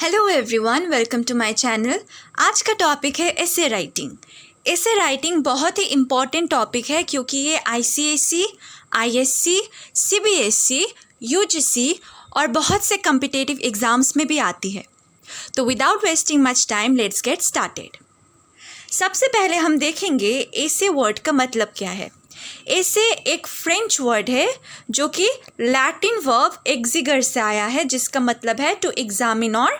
Hello everyone, welcome to my channel. आज का topic है एसे राइटिंग। एसे राइटिंग बहुत ही इम्पॉर्टेंट टॉपिक है क्योंकि ये आईसीएसई, आईएससी, सीबीएसई, यूजीसी और बहुत से कम्पिटिटिव एग्ज़ाम्स में भी आती है। तो without wasting much time let's get started. सबसे पहले हम देखेंगे एसे वर्ड का मतलब क्या है। एसे एक फ्रेंच वर्ड है जो कि लैटिन वर्ब एग्जिगर से आया है, जिसका मतलब है टू एग्जामिन और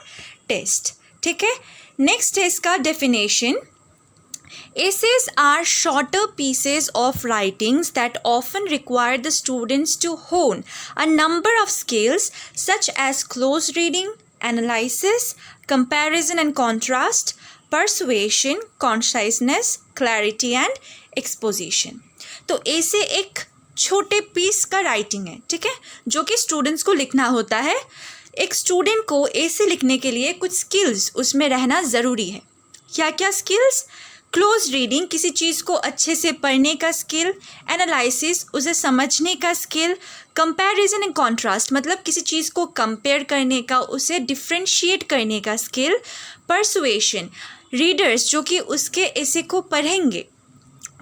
टेस्ट। ठीक है, नेक्स्ट है इसका definition. Essays are shorter pieces of writings that often require the students to hone a number of skills such as close reading, analysis, comparison and contrast, persuasion, conciseness, clarity and exposition। तो ऐसे एक छोटे piece का writing है, ठीक है, जो कि स्टूडेंट्स को लिखना होता है। एक स्टूडेंट को ऐसे लिखने के लिए कुछ स्किल्स उसमें रहना ज़रूरी है। क्या क्या स्किल्स? क्लोज रीडिंग, किसी चीज़ को अच्छे से पढ़ने का स्किल। एनालिसिस, उसे समझने का स्किल। कंपैरिजन एंड कॉन्ट्रास्ट, मतलब किसी चीज़ को कंपेयर करने का, उसे डिफ्रेंशिएट करने का स्किल। परसुएशन, रीडर्स जो कि उसके ऐसे को पढ़ेंगे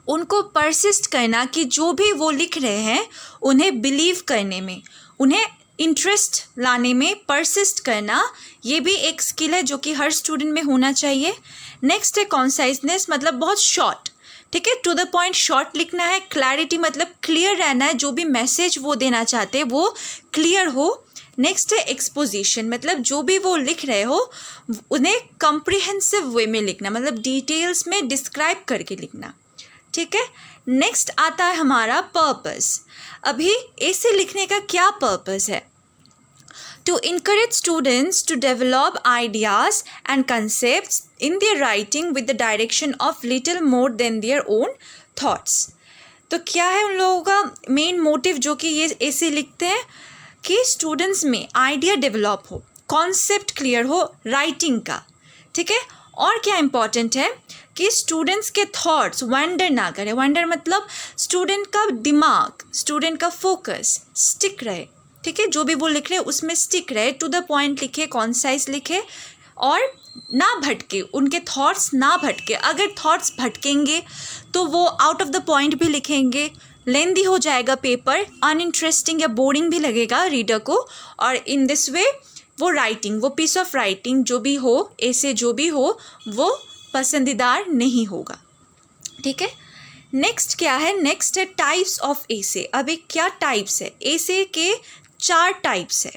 उनको परसिस्ट करना कि जो भी वो लिख रहे हैं उन्हें बिलीव करने में, उन्हें इंटरेस्ट लाने में परसिस्ट करना, ये भी एक स्किल है जो कि हर स्टूडेंट में होना चाहिए। नेक्स्ट है कॉन्साइजनेस, मतलब बहुत शॉर्ट, ठीक है, टू द पॉइंट शॉर्ट लिखना है। क्लैरिटी, मतलब क्लियर रहना है, जो भी मैसेज वो देना चाहते हैं वो क्लियर हो। नेक्स्ट है एक्सपोजिशन, मतलब जो भी वो लिख रहे हो उन्हें कॉम्प्रिहेंसिव वे में लिखना, मतलब डिटेल्स में डिस्क्राइब करके लिखना। ठीक है, नेक्स्ट आता है हमारा पर्पस। अभी ऐसे लिखने का क्या पर्पस है? To encourage students to develop ideas and concepts in their writing with the direction of little more than their own thoughts। तो क्या है उन लोगों का मेन मोटिव जो कि ये ऐसे लिखते हैं कि स्टूडेंट्स में आइडिया डेवलप हो, कॉन्सेप्ट क्लियर हो राइटिंग का। ठीक है, और क्या इम्पॉर्टेंट है कि स्टूडेंट्स के थॉट्स वंडर ना करें। वंडर मतलब स्टूडेंट का दिमाग, स्टूडेंट का फोकस स्टिक रहे। ठीक है, जो भी वो लिख रहे हैं उसमें स्टिक रहे, टू द पॉइंट लिखे, कॉन्साइज लिखे और ना भटके, उनके थॉट्स ना भटके। अगर थॉट्स भटकेंगे तो वो आउट ऑफ द पॉइंट भी लिखेंगे, लेंदी हो जाएगा पेपर, अनइंटरेस्टिंग या बोरिंग भी लगेगा रीडर को। और इन दिस वे वो राइटिंग, वो पीस ऑफ राइटिंग जो भी हो, ऐसे जो भी हो, वो पसंदीदार नहीं होगा। ठीक है, नेक्स्ट क्या है? नेक्स्ट है टाइप्स ऑफ एसे। अब एक क्या टाइप्स है? एसे के 4 टाइप्स है।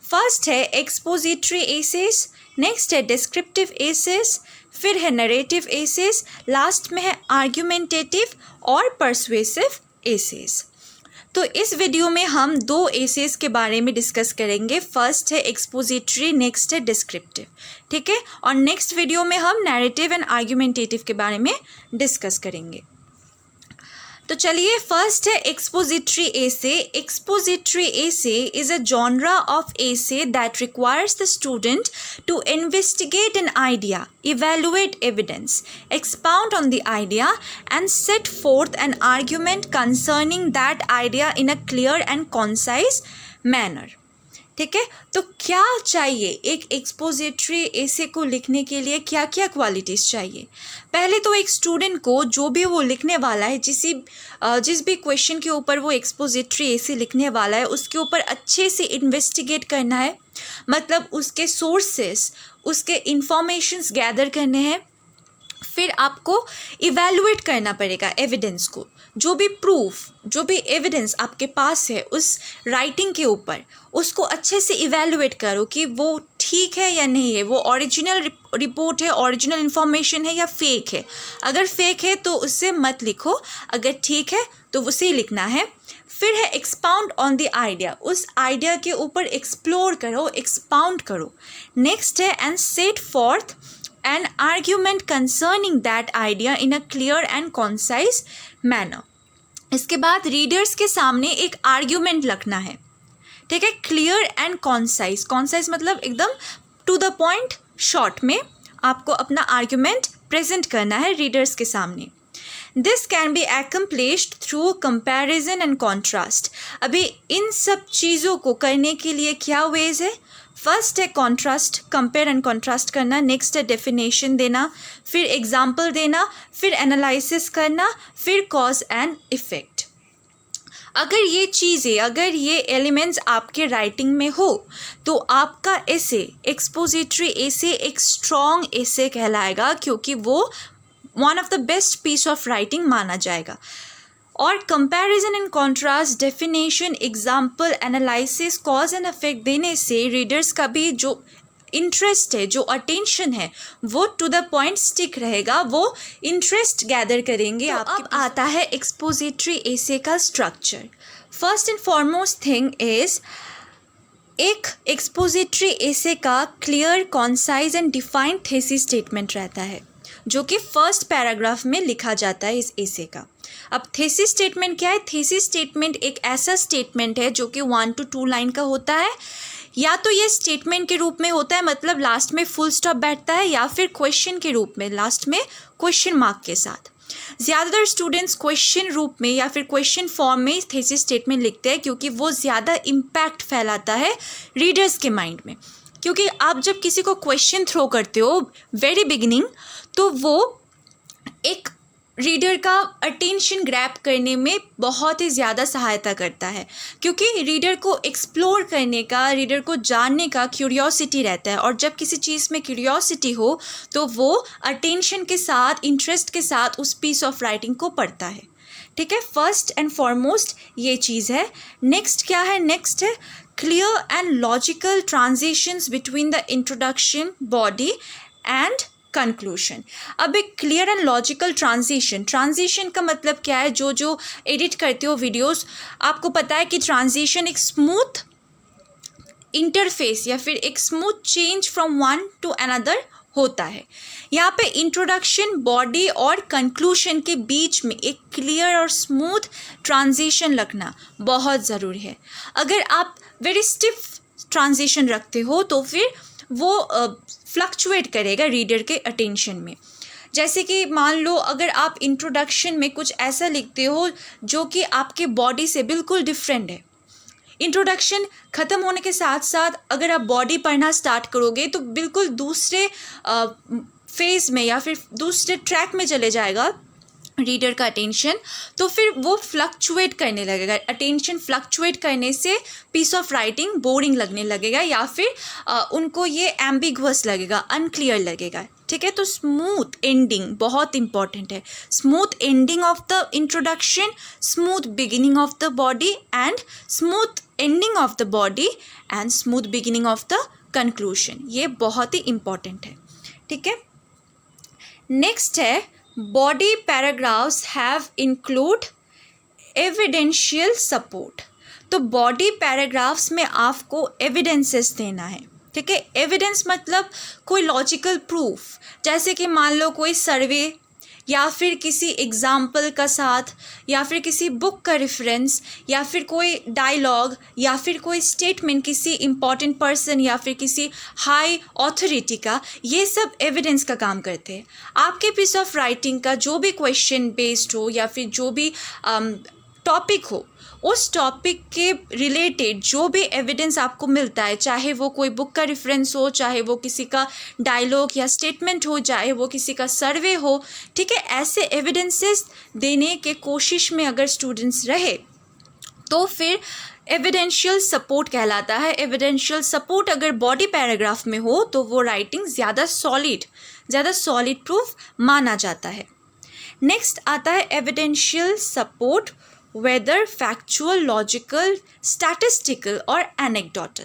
फर्स्ट है एक्सपोजिटरी एसेस, नेक्स्ट है डिस्क्रिप्टिव एसेस, फिर है नरेटिव एसेस, लास्ट में है आर्ग्यूमेंटेटिव और परसुएसिव एसेस। तो इस वीडियो में हम 2 एसेस के बारे में डिस्कस करेंगे। फर्स्ट है एक्सपोजिटरी, नेक्स्ट है डिस्क्रिप्टिव। ठीक है, और नेक्स्ट वीडियो में हम नैरेटिव एंड आर्ग्यूमेंटेटिव के बारे में डिस्कस करेंगे। तो चलिए, फर्स्ट है expository essay. Expository essay is a genre of essay that requires the student to investigate an idea, evaluate evidence, expound on the idea and set forth an argument concerning that idea in a clear and concise manner। ठीक है, तो क्या चाहिए एक expository एसे को लिखने के लिए? क्या क्या क्वालिटीज़ चाहिए? पहले तो एक स्टूडेंट को जो भी वो लिखने वाला है, जिस भी क्वेश्चन के ऊपर वो एक्सपोजिटरी एसे लिखने वाला है, उसके ऊपर अच्छे से इन्वेस्टिगेट करना है, मतलब उसके सोर्सेस, उसके इंफॉर्मेशंस गैदर करने हैं। फिर आपको इवैल्यूएट करना पड़ेगा एविडेंस को, जो भी प्रूफ, जो भी एविडेंस आपके पास है उस राइटिंग के ऊपर, उसको अच्छे से इवैल्यूएट करो कि वो ठीक है या नहीं है, वो ओरिजिनल रिपोर्ट है, ओरिजिनल इन्फॉर्मेशन है या फेक है। अगर फेक है तो उससे मत लिखो, अगर ठीक है तो उसे ही लिखना है। फिर है एक्सपाउंड ऑन द आइडिया, उस आइडिया के ऊपर एक्सप्लोर करो, एक्सपाउंड करो। नेक्स्ट है and set forth an argument concerning that idea in a clear and concise manner। इसके बाद रीडर्स के सामने एक आर्ग्यूमेंट रखना है। ठीक है, क्लियर एंड कॉन्साइज। कॉन्साइज मतलब एकदम टू द पॉइंट, शॉर्ट में आपको अपना आर्ग्यूमेंट प्रेजेंट करना है रीडर्स के सामने। This can be accomplished through comparison and contrast. अभी इन सब चीज़ों को करने के लिए क्या वेज है? फर्स्ट है कॉन्ट्रास्ट, कंपेयर एंड कॉन्ट्रास्ट करना, नेक्स्ट है डेफिनेशन देना, फिर एग्जाम्पल देना, फिर एनालिसिस करना, फिर कॉज एंड इफ़ेक्ट। अगर ये चीज़ें, अगर ये एलिमेंट्स आपके राइटिंग में हो तो आपका एसे, एक्सपोजिटरी एसे एक स्ट्रॉन्ग एसे कहलाएगा, क्योंकि वो one of the best piece of writing माना जाएगा। और comparison and contrast, definition, example, analysis, cause and effect देने से रीडर्स का भी जो इंटरेस्ट है, जो अटेंशन है, वो टू द पॉइंट स्टिक रहेगा, वो इंटरेस्ट गैदर करेंगे। तो अब आता है एक्सपोजिटरी एसे का structure. First and foremost thing is, एक एक्सपोजिटरी एसे का clear, concise and defined thesis statement रहता है, जो कि फर्स्ट पैराग्राफ में लिखा जाता है इस एसे का। अब थीसिस स्टेटमेंट क्या है? थीसिस स्टेटमेंट एक ऐसा स्टेटमेंट है जो कि 1 to 2 लाइन का होता है, या तो ये स्टेटमेंट के रूप में होता है, मतलब लास्ट में फुल स्टॉप बैठता है, या फिर क्वेश्चन के रूप में, लास्ट में क्वेश्चन मार्क के साथ। ज़्यादातर स्टूडेंट्स क्वेश्चन रूप में या फिर क्वेश्चन फॉर्म में थीसिस स्टेटमेंट लिखते हैं, क्योंकि वो ज़्यादा इम्पैक्ट फैलाता है रीडर्स के माइंड में। क्योंकि आप जब किसी को क्वेश्चन थ्रो करते हो वेरी बिगिनिंग, तो वो एक रीडर का अटेंशन ग्रैब करने में बहुत ही ज़्यादा सहायता करता है, क्योंकि रीडर को एक्सप्लोर करने का, रीडर को जानने का क्यूरियोसिटी रहता है, और जब किसी चीज़ में क्यूरियोसिटी हो तो वो अटेंशन के साथ, इंटरेस्ट के साथ उस पीस ऑफ राइटिंग को पढ़ता है। ठीक है, फर्स्ट एंड फॉरमोस्ट ये चीज़ है। नेक्स्ट क्या है? नेक्स्ट है clear and logical transitions between the introduction, body and conclusion. अब एक क्लियर एंड लॉजिकल ट्रांजिशन का मतलब क्या है? जो एडिट करते हो वीडियोस, आपको पता है कि ट्रांजिशन एक स्मूथ इंटरफेस या फिर एक smooth change from one two another होता है। यहाँ पे इंट्रोडक्शन, बॉडी और कंक्लूशन के बीच में एक क्लियर और स्मूथ ट्रांजिशन रखना बहुत ज़रूरी है। अगर आप वेरी स्टिफ ट्रांजिशन रखते हो तो फिर वो फ्लक्चुएट करेगा रीडर के अटेंशन में। जैसे कि मान लो अगर आप इंट्रोडक्शन में कुछ ऐसा लिखते हो जो कि आपके बॉडी से बिल्कुल डिफरेंट है, इंट्रोडक्शन ख़त्म होने के साथ साथ अगर आप बॉडी पढ़ना स्टार्ट करोगे तो बिल्कुल दूसरे फेज़ में या फिर दूसरे ट्रैक में चले जाएगा रीडर का अटेंशन, तो फिर वो फ्लक्चुएट करने लगेगा। अटेंशन फ्लक्चुएट करने से पीस ऑफ राइटिंग बोरिंग लगने लगेगा, या फिर उनको ये एम्बिगुअस लगेगा, अनक्लियर लगेगा। ठीक है, तो स्मूथ एंडिंग बहुत इंपॉर्टेंट है। Smooth ending of the introduction, smooth beginning of the body and smooth ending of the body and smooth beginning of the conclusion, ये बहुत ही इंपॉर्टेंट है। ठीक है, नेक्स्ट है body paragraphs have include evidential support. तो body paragraphs में आपको evidences देना है। ठीक है, एविडेंस मतलब कोई लॉजिकल प्रूफ, जैसे कि मान लो कोई सर्वे या फिर किसी एग्जाम्पल का साथ, या फिर किसी बुक का रेफरेंस, या फिर कोई डायलॉग, या फिर कोई स्टेटमेंट किसी इम्पॉर्टेंट पर्सन या फिर किसी हाई ऑथोरिटी का, ये सब एविडेंस का काम करते हैं। आपके पीस ऑफ राइटिंग का जो भी क्वेश्चन बेस्ड हो या फिर जो भी टॉपिक हो, उस टॉपिक के रिलेटेड जो भी एविडेंस आपको मिलता है, चाहे वो कोई बुक का रेफरेंस हो, चाहे वो किसी का डायलॉग या स्टेटमेंट हो, चाहे वो किसी का सर्वे हो, ठीक है, ऐसे एविडेंसेस देने के कोशिश में अगर स्टूडेंट्स रहे तो फिर एविडेंशियल सपोर्ट कहलाता है। एविडेंशियल सपोर्ट अगर बॉडी पैराग्राफ में हो तो वो राइटिंग ज़्यादा सॉलिड प्रूफ माना जाता है। नेक्स्ट आता है evidential support whether factual, logical, statistical और एनेक्डोटल।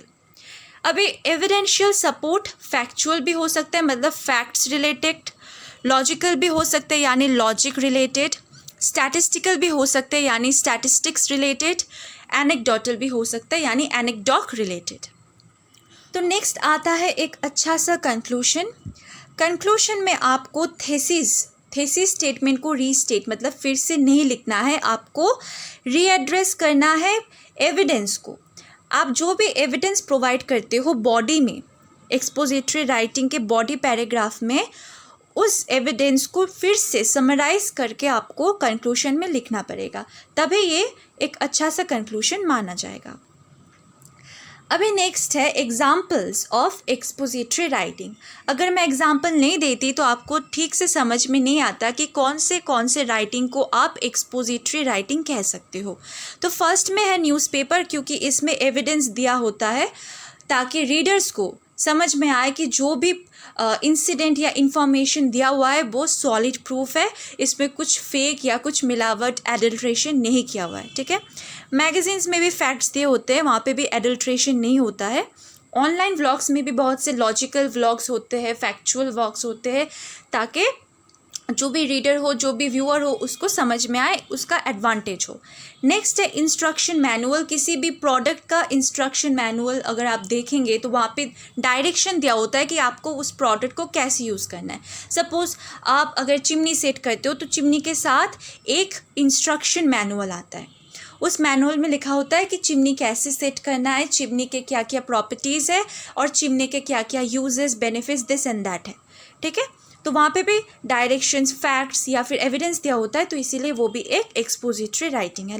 अब एविडेंशियल सपोर्ट फैक्चुअल भी हो सकता है, मतलब फैक्ट्स रिलेटेड, लॉजिकल भी हो सकता है यानी लॉजिक रिलेटेड, स्टैटिस्टिकल भी हो सकते हैं यानी स्टैटिस्टिक्स रिलेटेड, एनेक्डोटल भी हो सकता है यानी एनेक्डोट रिलेटेड। तो नेक्स्ट आता है एक अच्छा सा कंक्लूशन में आपको थीसिस स्टेटमेंट को रीस्टेट, मतलब फिर से नहीं लिखना है, आपको रीएड्रेस करना है एविडेंस को। आप जो भी एविडेंस प्रोवाइड करते हो बॉडी में, एक्सपोजिटरी राइटिंग के बॉडी पैराग्राफ में, उस एविडेंस को फिर से समराइज करके आपको कंक्लूशन में लिखना पड़ेगा, तभी ये एक अच्छा सा कंक्लूशन माना जाएगा। अभी नेक्स्ट है एग्जाम्पल्स ऑफ एक्सपोजिटरी राइटिंग। अगर मैं एग्जाम्पल नहीं देती तो आपको ठीक से समझ में नहीं आता कि कौन से राइटिंग को आप एक्सपोजिटरी राइटिंग कह सकते हो। तो फर्स्ट में है न्यूज़पेपर, क्योंकि इसमें एविडेंस दिया होता है ताकि रीडर्स को समझ में आए कि जो भी इंसिडेंट या इंफॉर्मेशन दिया हुआ है वो सॉलिड प्रूफ है, इसमें कुछ फेक या कुछ मिलावट एडल्ट्रेशन नहीं किया हुआ है। ठीक है, मैगजीन्स में भी फैक्ट्स दिए होते हैं, वहाँ पे भी एडल्ट्रेशन नहीं होता है। ऑनलाइन व्लॉग्स में भी बहुत से लॉजिकल व्लॉग्स होते हैं, फैक्चुअल व्लॉग्स होते हैं, ताकि जो भी रीडर हो, जो भी व्यूअर हो, उसको समझ में आए, उसका एडवांटेज हो। नेक्स्ट है इंस्ट्रक्शन मैनुअल। किसी भी प्रोडक्ट का इंस्ट्रक्शन मैनुअल अगर आप देखेंगे तो वहाँ पे डायरेक्शन दिया होता है कि आपको उस प्रोडक्ट को कैसे यूज़ करना है। सपोज़ आप अगर चिमनी सेट करते हो तो चिमनी के साथ एक इंस्ट्रक्शन मैनुअल आता है। उस मैनुअल में लिखा होता है कि चिमनी कैसे सेट करना है, चिमनी के क्या क्या प्रॉपर्टीज़ है और चिमनी के क्या क्या uses, benefits, this and that है। ठीक है, तो वहाँ पे भी डायरेक्शंस, फैक्ट्स या फिर एविडेंस दिया होता है, तो इसीलिए वो भी एक एक्सपोजिटरी राइटिंग है।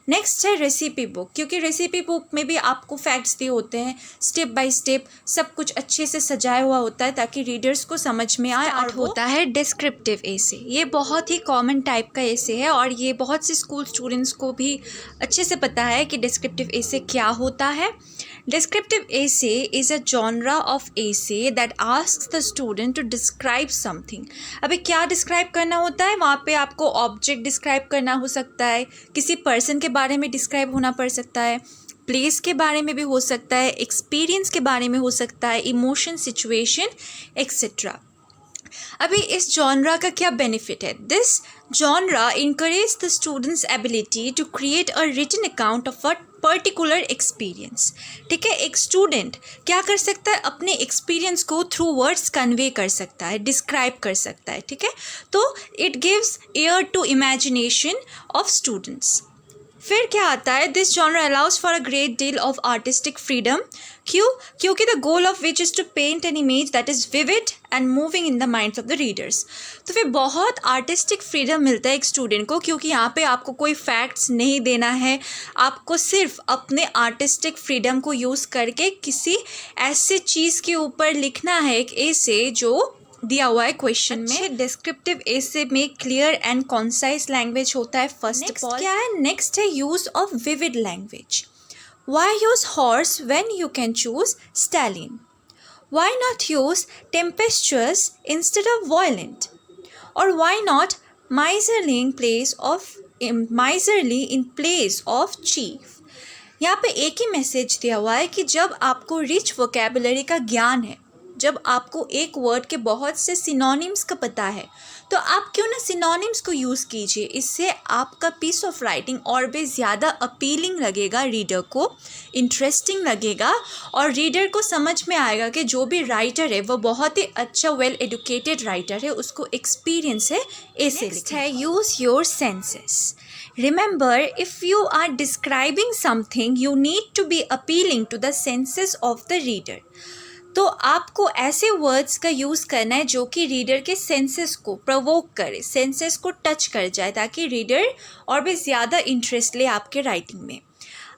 नेक्स्ट है रेसिपी बुक, क्योंकि रेसिपी बुक में भी आपको फैक्ट्स दिए होते हैं, स्टेप बाय स्टेप सब कुछ अच्छे से सजाया हुआ होता है ताकि रीडर्स को समझ में आए। और होता है डिस्क्रिप्टिव एसे। ये बहुत ही कॉमन टाइप का एसे है और ये बहुत से स्कूल स्टूडेंट्स को भी अच्छे से पता है कि डिस्क्रिप्टिव एसे क्या होता है। Descriptive essay is a genre of essay that asks the student to describe something। अभी क्या डिस्क्राइब करना होता है, वहाँ पे आपको ऑब्जेक्ट डिस्क्राइब करना हो सकता है, किसी पर्सन के बारे में डिस्क्राइब होना पड़ सकता है, प्लेस के बारे में भी हो सकता है, एक्सपीरियंस के बारे में हो सकता है, इमोशन, सिचुएशन एक्सेट्रा। अभी इस जॉनरा का क्या बेनिफिट है? This genre encourage the students ability to create a written account of a particular experience. ठीक है, एक स्टूडेंट क्या कर सकता है, अपने एक्सपीरियंस को थ्रू वर्ड्स कन्वे कर सकता है, डिस्क्राइब कर सकता है। ठीक है, तो it gives air to imagination of students. फिर क्या आता है, this genre allows for a great deal of artistic freedom. क्यों? क्योंकि the goal of which is to paint an image that is vivid and moving in the minds of the readers. तो फिर बहुत artistic freedom मिलता है एक student को, क्योंकि यहाँ पे आपको कोई फैक्ट्स नहीं देना है, आपको सिर्फ अपने आर्टिस्टिक फ्रीडम को यूज़ करके किसी ऐसे चीज़ के ऊपर लिखना है एक एसे जो दिया हुआ है क्वेश्चन में। डिस्क्रिप्टिव एसे में क्लियर एंड कॉन्साइज लैंग्वेज होता है। फर्स्ट क्या है, नेक्स्ट है use of vivid language. Why use horse when you can choose stallion? Why not use tempestuous instead of violent? और why not miserly in place of chief? यहाँ पे एक ही message दिया हुआ है कि जब आपको रिच वोकैबुलरी का ज्ञान है, जब आपको एक वर्ड के बहुत से सिनोनिम्स का पता है, तो आप क्यों ना सिनोनिम्स को यूज़ कीजिए। इससे आपका पीस ऑफ राइटिंग और भी ज़्यादा अपीलिंग लगेगा, रीडर को इंटरेस्टिंग लगेगा और रीडर को समझ में आएगा कि जो भी राइटर है वो बहुत ही अच्छा वेल एजुकेटेड राइटर है, उसको एक्सपीरियंस है ऐसे लिखना है। Use your senses. Remember, if you are describing something, you need to be appealing to the senses of the reader। तो आपको ऐसे वर्ड्स का यूज़ करना है जो कि रीडर के सेंसेस को प्रोवोक करे, सेंसेस को टच कर जाए, ताकि रीडर और भी ज़्यादा इंटरेस्ट ले आपके राइटिंग में।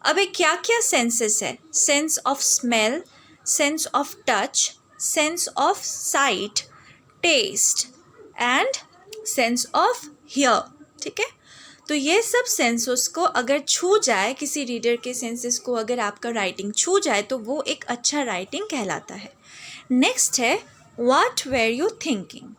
अब क्या क्या सेंसेस है? Sense of smell, sense of touch, sense of sight, taste and sense of hear. ठीक है, तो ये सब सेंसेस को अगर छू जाए, किसी रीडर के सेंसेस को अगर आपका राइटिंग छू जाए, तो वो एक अच्छा राइटिंग कहलाता है। नेक्स्ट है what were you thinking.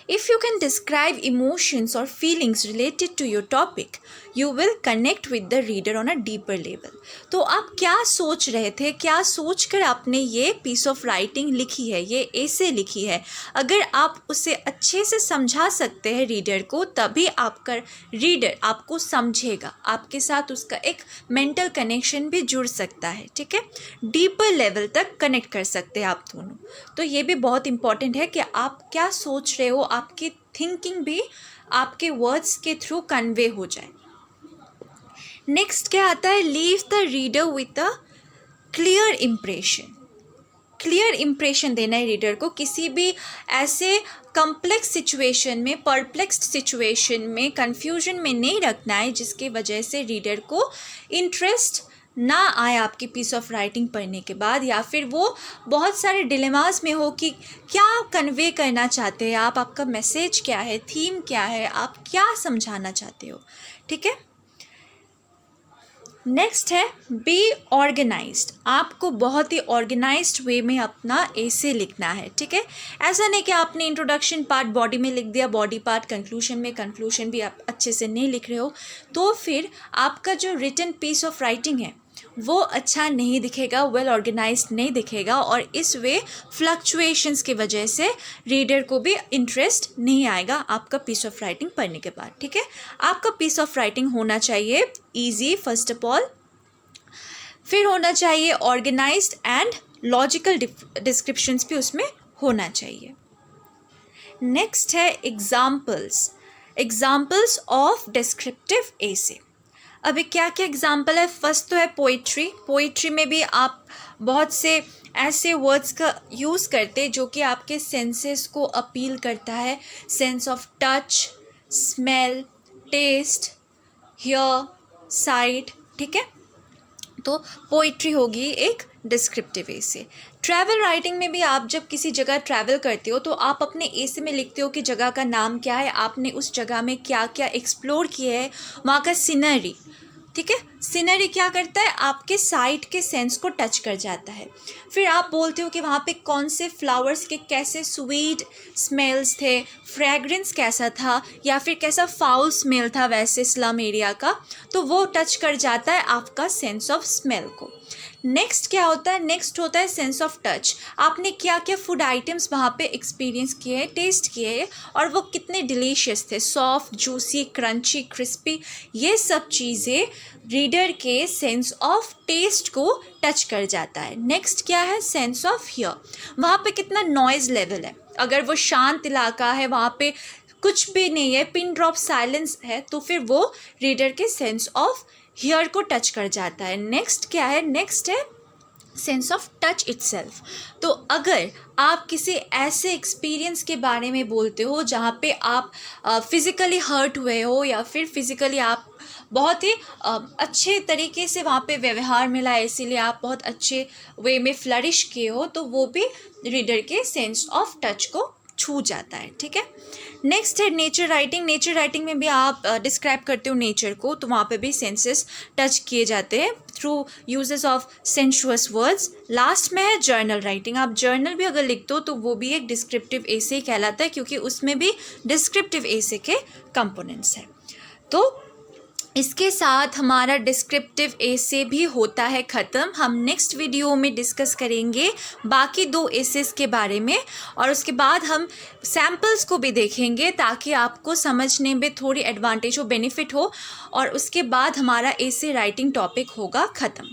If you can describe emotions or feelings related to your topic, you will connect with the reader on a deeper level। तो आप क्या सोच रहे थे, क्या सोचकर आपने ये पीस ऑफ राइटिंग लिखी है, ये ऐसे लिखी है, अगर आप उसे अच्छे से समझा सकते हैं रीडर को, तभी आपका रीडर आपको समझेगा, आपके साथ उसका एक मेंटल कनेक्शन भी जुड़ सकता है। ठीक है, डीपर लेवल तक कनेक्ट कर सकते हैं आप दोनों। तो ये भी बहुत इंपॉर्टेंट है कि आप क्या सोच रहे हो, आपकी थिंकिंग भी आपके वर्ड्स के थ्रू कन्वे हो जाए। नेक्स्ट क्या आता है, leave the reader with a clear impression. Clear impression देना है रीडर को, किसी भी ऐसे कॉम्प्लेक्स सिचुएशन में, परप्लेक्स्ड सिचुएशन में, कंफ्यूजन में नहीं रखना है जिसकी वजह से रीडर को इंटरेस्ट ना आए आपकी पीस ऑफ राइटिंग पढ़ने के बाद, या फिर वो बहुत सारे डिलेमास में हो कि क्या कन्वे करना चाहते हैं आप, आपका मैसेज क्या है, थीम क्या है, आप क्या समझाना चाहते हो। ठीक है। नेक्स्ट है बी ऑर्गेनाइज्ड। आपको बहुत ही ऑर्गेनाइज्ड वे में अपना एसे लिखना है। ठीक है। ऐसा नहीं कि आपने इंट्रोडक्शन पार्ट बॉडी में लिख दिया, बॉडी पार्ट कंक्लूजन में, कंक्लूजन भी आप अच्छे से नहीं लिख रहे हो, तो फिर आपका जो रिटन पीस ऑफ राइटिंग है वो अच्छा नहीं दिखेगा, वेल ऑर्गेनाइज्ड नहीं दिखेगा, और इस वे फ्लक्चुएशंस की वजह से रीडर को भी इंटरेस्ट नहीं आएगा आपका पीस ऑफ राइटिंग पढ़ने के बाद। ठीक है। आपका पीस ऑफ राइटिंग होना चाहिए ईजी फर्स्ट ऑफ ऑल, फिर होना चाहिए ऑर्गेनाइज्ड एंड लॉजिकल डिस्क्रिप्शंस भी उसमें होना चाहिए। नेक्स्ट है एग्जाम्पल्स ऑफ डिस्क्रिप्टिव एसे। अभी क्या क्या एग्जाम्पल है। फर्स्ट तो है पोइट्री में भी आप बहुत से ऐसे वर्ड्स का यूज़ करते जो कि आपके सेंसेस को अपील करता है, sense of touch, smell, taste, hear, sight. ठीक है। तो पोइट्री होगी एक डिस्क्रिप्टिव एसे। ट्रैवल राइटिंग में भी आप जब किसी जगह ट्रैवल करते हो तो आप अपने एसे में लिखते हो कि जगह का नाम क्या है, आपने उस जगह में क्या क्या एक्सप्लोर किया है, वहाँ का सीनरी। ठीक है। सीनरी क्या करता है, आपके साइट के सेंस को टच कर जाता है। फिर आप बोलते हो कि वहाँ पे कौन से फ्लावर्स के कैसे स्वीट स्मेल्स थे, फ्रेगरेंस कैसा था, या फिर कैसा फाउल स्मेल था वैसे स्लम एरिया का, तो वो टच कर जाता है आपका सेंस ऑफ स्मेल को। नेक्स्ट क्या होता है, नेक्स्ट होता है सेंस ऑफ टच। आपने क्या क्या फूड आइटम्स वहाँ पे एक्सपीरियंस किए, टेस्ट किए, और वो कितने डिलीशियस थे, सॉफ्ट, जूसी, क्रंची, क्रिस्पी। ये सब चीज़ें रीडर के सेंस ऑफ टेस्ट को टच कर जाता है। नेक्स्ट क्या है, सेंस ऑफ हियर। वहाँ पे कितना नॉइज़ लेवल है, अगर वो शांत इलाका है, वहाँ पे कुछ भी नहीं है, पिन ड्रॉप साइलेंस है, तो फिर वो रीडर के सेंस ऑफ हियर को टच कर जाता है। नेक्स्ट क्या है, नेक्स्ट है सेंस ऑफ टच इटसेल्फ। तो अगर आप किसी ऐसे एक्सपीरियंस के बारे में बोलते हो जहाँ पे आप फिज़िकली हर्ट हुए हो, या फिर फिज़िकली आप बहुत ही अच्छे तरीके से वहाँ पे व्यवहार मिला है, इसीलिए आप बहुत अच्छे वे में फ्लरिश किए हो, तो वो भी रीडर के सेंस ऑफ टच को छू जाता है। ठीक है। नेक्स्ट है नेचर राइटिंग। नेचर राइटिंग में भी आप डिस्क्राइब करते हो नेचर को, तो वहाँ पे भी सेंसेस टच किए जाते हैं through uses of sensuous words. Last में है जर्नल राइटिंग। आप जर्नल भी अगर लिखते हो तो वो भी एक डिस्क्रिप्टिव एसे ही कहलाता है, क्योंकि उसमें भी डिस्क्रिप्टिव एसे के कंपोनेंट्स हैं। तो इसके साथ हमारा डिस्क्रिप्टिव एसे भी होता है ख़त्म। हम नेक्स्ट वीडियो में डिस्कस करेंगे बाकी 2 एसेस के बारे में, और उसके बाद हम सैम्पल्स को भी देखेंगे ताकि आपको समझने में थोड़ी एडवांटेज हो, बेनिफिट हो, और उसके बाद हमारा एसे राइटिंग टॉपिक होगा ख़त्म।